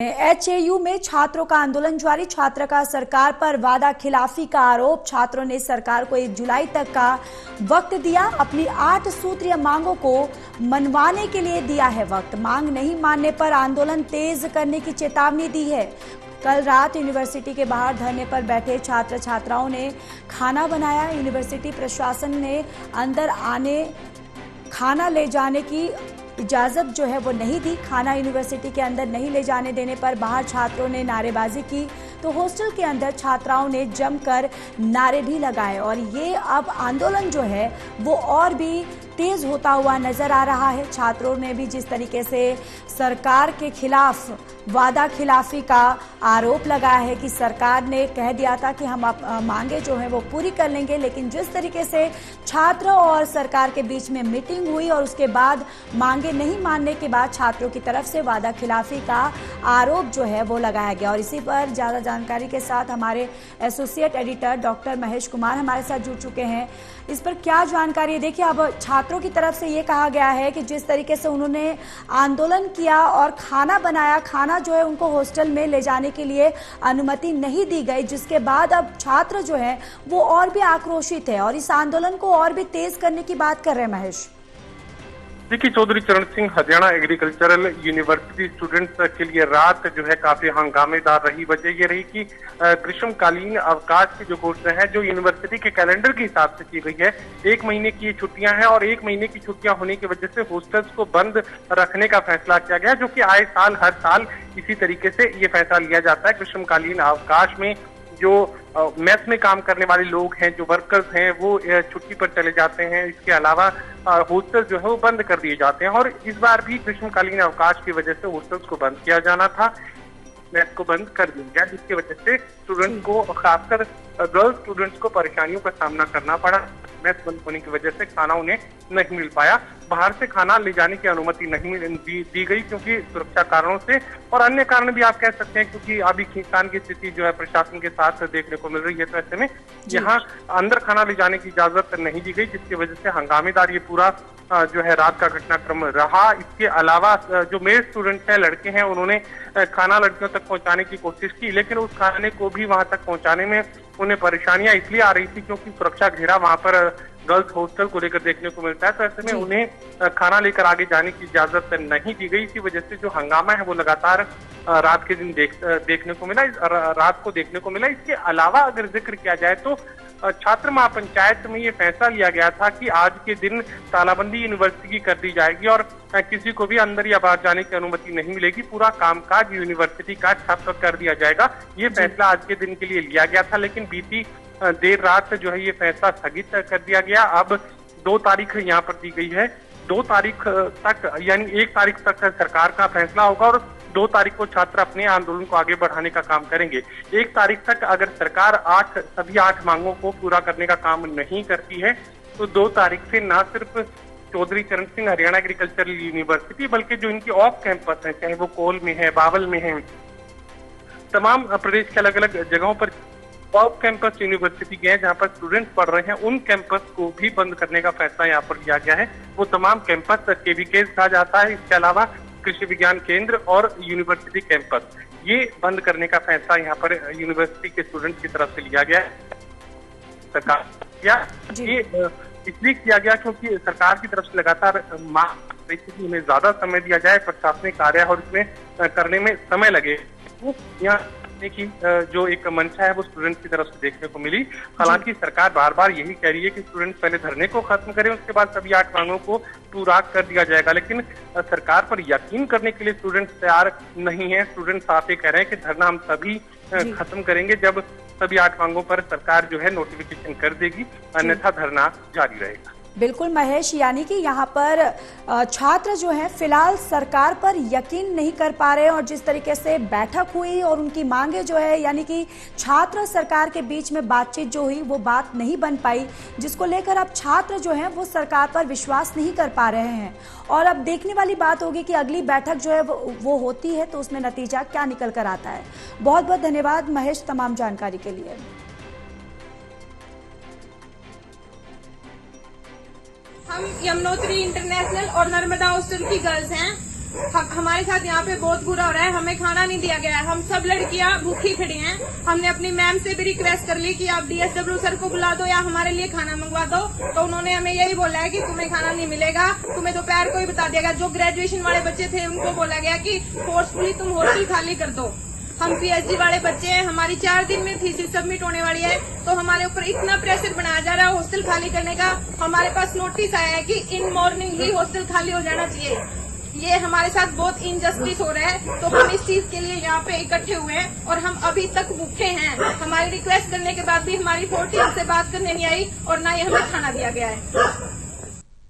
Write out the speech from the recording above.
एचएयू में छात्रों का आंदोलन जारी। छात्र का सरकार पर वादा खिलाफी का आरोप। छात्रों ने सरकार को 1 जुलाई तक का वक्त दिया। अपनी 8 सूत्रीय मांगों को मनवाने के लिए दिया है वक्त। मांग नहीं मानने पर आंदोलन तेज करने की चेतावनी दी है। कल रात यूनिवर्सिटी के बाहर धरने पर बैठे छात्र छात्राओं ने खाना बनाया। यूनिवर्सिटी प्रशासन ने अंदर आने खाना ले जाने की इजाजत जो है वो नहीं दी। खाना यूनिवर्सिटी के अंदर नहीं ले जाने देने पर बाहर छात्रों ने नारेबाजी की तो हॉस्टल के अंदर छात्राओं ने जमकर नारे भी लगाए और ये अब आंदोलन जो है वो और भी तेज होता हुआ नजर आ रहा है। छात्रों ने भी जिस तरीके से सरकार के खिलाफ वादा खिलाफी का आरोप लगाया है कि सरकार ने कह दिया था कि हम मांगे जो है वो पूरी कर लेंगे, लेकिन जिस तरीके से छात्रों और सरकार के बीच में मीटिंग हुई और उसके बाद मांगे नहीं मानने के बाद छात्रों की तरफ से वादा खिलाफी का आरोप जो है वो लगाया गया। और इसी पर ज्यादा जानकारी के साथ हमारे associate editor doctor Mahesh Kumar हमारे साथ जुड़ चुके हैं। इस पर क्या जानकारी है? देखिए, अब छात्रों की तरफ से ये कहा गया है कि जिस तरीके से उन्होंने आंदोलन किया और खाना बनाया, खाना जो है उनको हॉस्टल में ले जाने के लिए अनुमति नहीं दी गई, जिसके बाद अब छात्र जो है वो और भी आक्रोशित है और इस आंदोलन को और भी तेज करने की बात कर रहे हैं। महेश, देखिए, चौधरी चरण Singh Haryana agricultural university students के लिए रात जो है काफी हंगामेदार रही। वजह ये रही कि ग्रीष्मकालीन अवकाश की जो घोषणा है जो यूनिवर्सिटी के कैलेंडर के हिसाब से की गई है, 1 महीने की छुट्टियां हैं और 1 महीने की छुट्टियां होने की वजह से हॉस्टल्स को बंद रखने का फैसला किया गया, जो कि आए साल हर साल इसी तरीके से ये फैसला लिया जाता है। ग्रीष्मकालीन अवकाश में जो मेस में काम करने वाले लोग हैं, जो वर्कर्स हैं, वो छुट्टी पर चले जाते हैं। इसके अलावा हॉस्टल जो है वो बंद कर दिए जाते हैं और इस बार भी ग्रीष्मकालीन अवकाश की वजह से हॉस्टल्स को बंद किया जाना था, मेस को बंद कर दिया गया, जिसकी वजह से स्टूडेंट्स को, खासकर गर्ल्स स्टूडेंट्स को परेशानियों का सामना करना पड़ा। मेस बंद होने की वजह से खाना उन्हें नहीं मिल पाया। बाहर से खाना ले जाने की अनुमति नहीं दी गई क्योंकि सुरक्षा कारणों से, और अन्य कारण भी आप कह सकते हैं क्योंकि अभी खींचतान की स्थिति जो है प्रशासन के साथ देखने को मिल रही है। तो ऐसे में यहाँ अंदर खाना ले जाने की इजाजत नहीं दी गई, जिसकी वजह से हंगामेदार ये पूरा जो है रात का घटनाक्रम रहा। इसके अलावा जो मेल स्टूडेंट्स हैं, लड़के हैं, उन्होंने खाना लड़कियों तक पहुंचाने की कोशिश की, लेकिन उस खाने को भी वहां तक पहुंचाने में उन्हें परेशानियां इसलिए आ रही थी क्योंकि सुरक्षा घेरा वहां पर गर्ल्स हॉस्टल को लेकर देखने को मिलता है। तो ऐसे में उन्हें खाना लेकर आगे जाने की इजाजत नहीं दी गई। इसी वजह से जो हंगामा है वो लगातार रात के दिन देखने को मिला, रात को देखने को मिला। इसके अलावा अगर जिक्र किया जाए तो छात्र महापंचायत में ये फैसला लिया गया था कि आज के दिन तालाबंदी यूनिवर्सिटी की कर दी जाएगी और किसी को भी अंदर या बाहर जाने की अनुमति नहीं मिलेगी। पूरा कामकाज यूनिवर्सिटी का ठप कर दिया जाएगा। ये फैसला आज के दिन के लिए लिया गया था, लेकिन बीती देर रात जो है ये फैसला स्थगित कर दिया गया। अब 2 तारीख यहाँ पर दी गई है। 2 तारीख तक, यानी 1 तारीख तक सरकार का फैसला होगा और 2 तारीख को छात्र अपने आंदोलन को आगे बढ़ाने का काम करेंगे। 1 तारीख तक अगर सरकार सभी 8 मांगों को पूरा करने का काम नहीं करती है तो 2 तारीख से न सिर्फ चौधरी चरण सिंह हरियाणा एग्रीकल्चरल यूनिवर्सिटी बल्कि जो इनकी ऑफ कैंपस है, चाहे वो कोल में है, बावल में है, तमाम प्रदेश के अलग अलग जगहों पर ऑफ कैंपस यूनिवर्सिटी गए जहां पर स्टूडेंट्स पढ़ रहे हैं, उन कैंपस को भी बंद करने का फैसला यहाँ पर लिया गया है। वो तमाम कैंपस केवीकेज कहा जाता है। इसके अलावा कृषि विज्ञान केंद्र और यूनिवर्सिटी कैंपस, ये बंद करने का फैसला यहाँ पर यूनिवर्सिटी के स्टूडेंट्स की तरफ से लिया गया है। सरकार ये इसलिए किया गया क्योंकि सरकार की तरफ से लगातार मांग कि उन्हें ज्यादा समय दिया जाए, प्रशासनिक कार्य और इसमें करने में समय लगे। यहाँ की जो एक मंशा है वो स्टूडेंट्स की तरफ से देखने को मिली। हालांकि सरकार बार बार यही कह रही है कि स्टूडेंट्स पहले धरने को खत्म करें, उसके बाद सभी 8 मांगों को पूरा कर दिया जाएगा, लेकिन सरकार पर यकीन करने के लिए स्टूडेंट्स तैयार नहीं है। स्टूडेंट्स साफ ये कह रहे हैं कि धरना हम तभी खत्म करेंगे जब सभी 8 मांगों पर सरकार जो है नोटिफिकेशन कर देगी, अन्यथा धरना जारी रहेगा। बिल्कुल महेश, यानी कि यहाँ पर छात्र जो हैं फिलहाल सरकार पर यकीन नहीं कर पा रहे हैं और जिस तरीके से बैठक हुई और उनकी मांगे जो है, यानी कि छात्र सरकार के बीच में बातचीत जो हुई वो बात नहीं बन पाई, जिसको लेकर अब छात्र जो हैं वो सरकार पर विश्वास नहीं कर पा रहे हैं। और अब देखने वाली बात होगी कि अगली बैठक जो है वो होती है तो उसमें नतीजा क्या निकल कर आता है। बहुत बहुत धन्यवाद महेश तमाम जानकारी के लिए। हम यमुनोत्री इंटरनेशनल और नर्मदा हॉस्टल की गर्ल्स हैं। हमारे साथ यहाँ पे बहुत बुरा हो रहा है, हमें खाना नहीं दिया गया है। हम सब लड़कियां भूखी खड़ी हैं। हमने अपनी मैम से भी रिक्वेस्ट कर ली कि आप डीएसडब्ल्यू सर को बुला दो या हमारे लिए खाना मंगवा दो, तो उन्होंने हमें यही बोला है कि तुम्हें खाना नहीं मिलेगा, तुम्हें दोपहर को ही बता दिया गया। जो ग्रेजुएशन वाले बच्चे थे उनको बोला गया कि फोर्सफुली तुम हॉस्टल खाली कर दो। हम पीएचडी वाले बच्चे हैं, हमारी 4 दिन में थीसिस सबमिट होने वाली है, तो हमारे ऊपर इतना प्रेशर बनाया जा रहा है हॉस्टल खाली करने का। हमारे पास नोटिस आया है कि इन मॉर्निंग ही हॉस्टल खाली हो जाना चाहिए। ये हमारे साथ बहुत इनजस्टिस हो रहा है, तो हम इस चीज के लिए यहाँ पे इकट्ठे हुए हैं और हम अभी तक भूखे हैं। हमारी रिक्वेस्ट करने के बाद भी हमारी 40 से बात करने नहीं आई और ना ही हमें खाना दिया गया है।